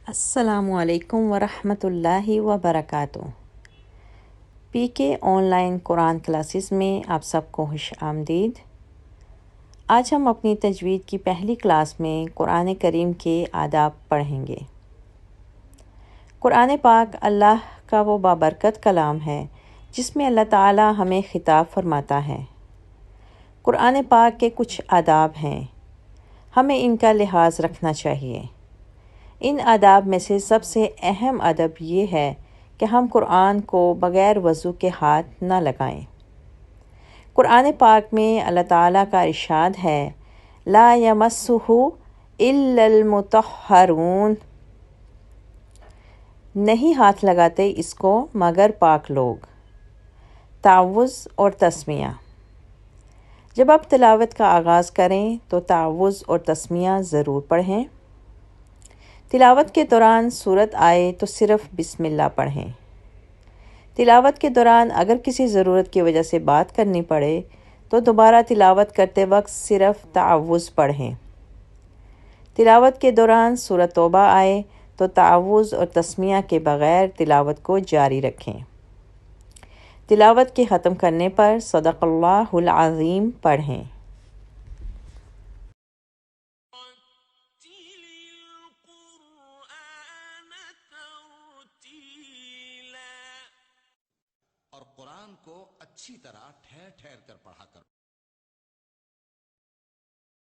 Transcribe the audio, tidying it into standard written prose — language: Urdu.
السلام علیکم ورحمۃ اللہ وبرکاتہ۔ پی کے آن لائن قرآن کلاسز میں آپ سب کو خوش آمدید۔ آج ہم اپنی تجوید کی پہلی کلاس میں قرآن کریم کے آداب پڑھیں گے۔ قرآن پاک اللہ کا وہ بابرکت کلام ہے جس میں اللہ تعالی ہمیں خطاب فرماتا ہے۔ قرآن پاک کے کچھ آداب ہیں، ہمیں ان کا لحاظ رکھنا چاہیے۔ ان آداب میں سے سب سے اہم ادب یہ ہے کہ ہم قرآن کو بغیر وضو کے ہاتھ نہ لگائیں۔ قرآن پاک میں اللہ تعالیٰ کا ارشاد ہے، لا یمسہ الا المطہرون، نہیں ہاتھ لگاتے اس کو مگر پاک لوگ۔ تعوذ اور تسمیہ، جب آپ تلاوت کا آغاز کریں تو تعوذ اور تسمیہ ضرور پڑھیں۔ تلاوت کے دوران سورت آئے تو صرف بسم اللہ پڑھیں۔ تلاوت کے دوران اگر کسی ضرورت کی وجہ سے بات کرنی پڑے تو دوبارہ تلاوت کرتے وقت صرف تعوذ پڑھیں۔ تلاوت کے دوران سورت توبہ آئے تو تعوذ اور تسمیہ کے بغیر تلاوت کو جاری رکھیں۔ تلاوت کے ختم کرنے پر صدق اللہ العظیم پڑھیں۔ اور قرآن کو اچھی طرح ٹھہر ٹھہر کر پڑھا کرو۔